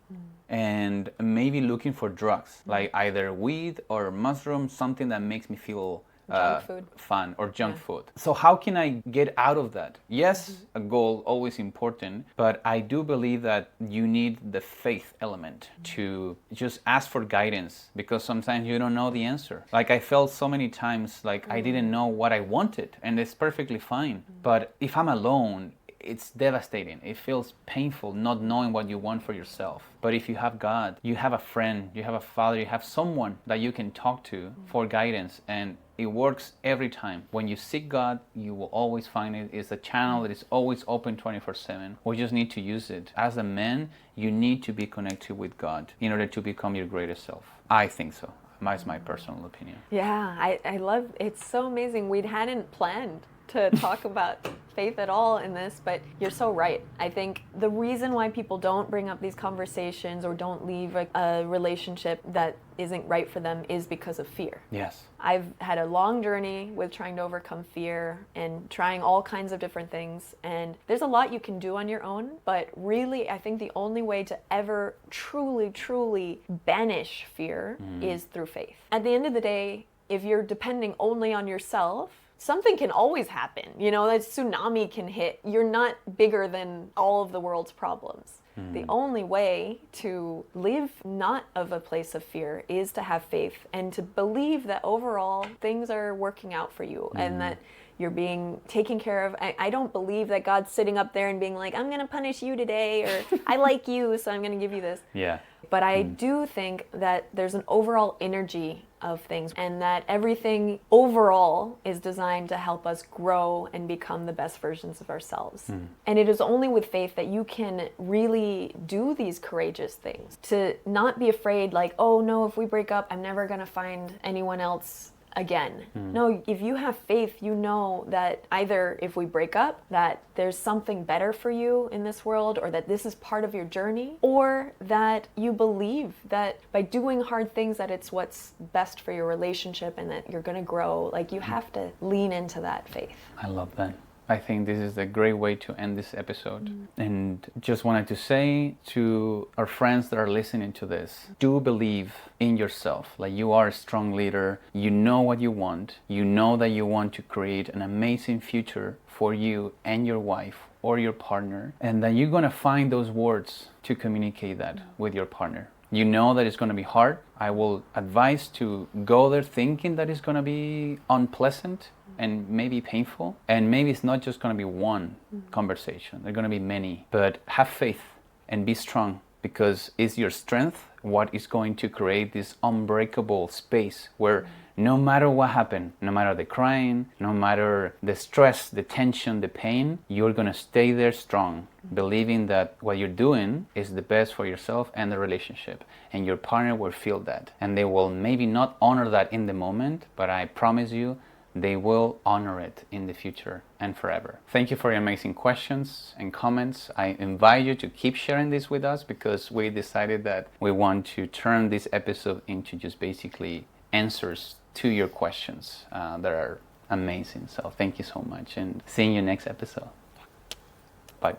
and maybe looking for drugs, like either weed or mushroom, something that makes me feel Junk food. fun or junk food. So how can I get out of that? Yes, a goal always important, but I do believe that you need the faith element to just ask for guidance, because sometimes you don't know the answer. Like I felt so many times like I didn't know what I wanted, and it's perfectly fine. But if I'm alone, it's devastating. It feels painful not knowing what you want for yourself. But if you have God, you have a friend, you have a father, you have someone that you can talk to for guidance, and it works every time. When you seek God, you will always find it. It's a channel that is always open 24/7. We just need to use it. As a man, you need to be connected with God in order to become your greatest self. I think so. That's my personal opinion. Yeah, I love, it's so amazing. We hadn't planned to talk about faith at all in this, but you're so right. I think the reason why people don't bring up these conversations or don't leave a relationship that isn't right for them is because of fear. Yes. I've had a long journey with trying to overcome fear and trying all kinds of different things, and there's a lot you can do on your own, but really I think the only way to ever truly banish fear is through faith. At the end of the day, if you're depending only on yourself, something can always happen. You know, that tsunami can hit. You're not bigger than all of the world's problems. The only way to live not of a place of fear is to have faith and to believe that overall things are working out for you and that you're being taken care of. I don't believe that God's sitting up there and being like, I'm going to punish you today, or I like you, so I'm going to give you this. Yeah. But I do think that there's an overall energy of things, and that everything overall is designed to help us grow and become the best versions of ourselves. And it is only with faith that you can really do these courageous things. To not be afraid, like, oh no, if we break up, I'm never going to find anyone else again. No, if you have faith, you know that either if we break up, that there's something better for you in this world, or that this is part of your journey, or that you believe that by doing hard things that it's what's best for your relationship and that you're going to grow. Like, you have to lean into that faith. I love that. I think this is a great way to end this episode. And just wanted to say to our friends that are listening to this, do believe in yourself. Like, you are a strong leader. You know what you want. You know that you want to create an amazing future for you and your wife or your partner. And then you're going to find those words to communicate that with your partner. You know that it's going to be hard. I will advise to go there thinking that it's going to be unpleasant and maybe painful. And maybe it's not just going to be one conversation. There are going to be many. But have faith and be strong, because it's your strength what is going to create this unbreakable space where no matter what happened, no matter the crying, no matter the stress, the tension, the pain, you're going to stay there strong, believing that what you're doing is the best for yourself and the relationship. And your partner will feel that. And they will maybe not honor that in the moment, but I promise you, they will honor it in the future and forever. Thank you for your amazing questions and comments. I invite you to keep sharing this with us, because we decided that we want to turn this episode into just basically answers to your questions that are amazing. So thank you so much, and seeing you next episode. Bye.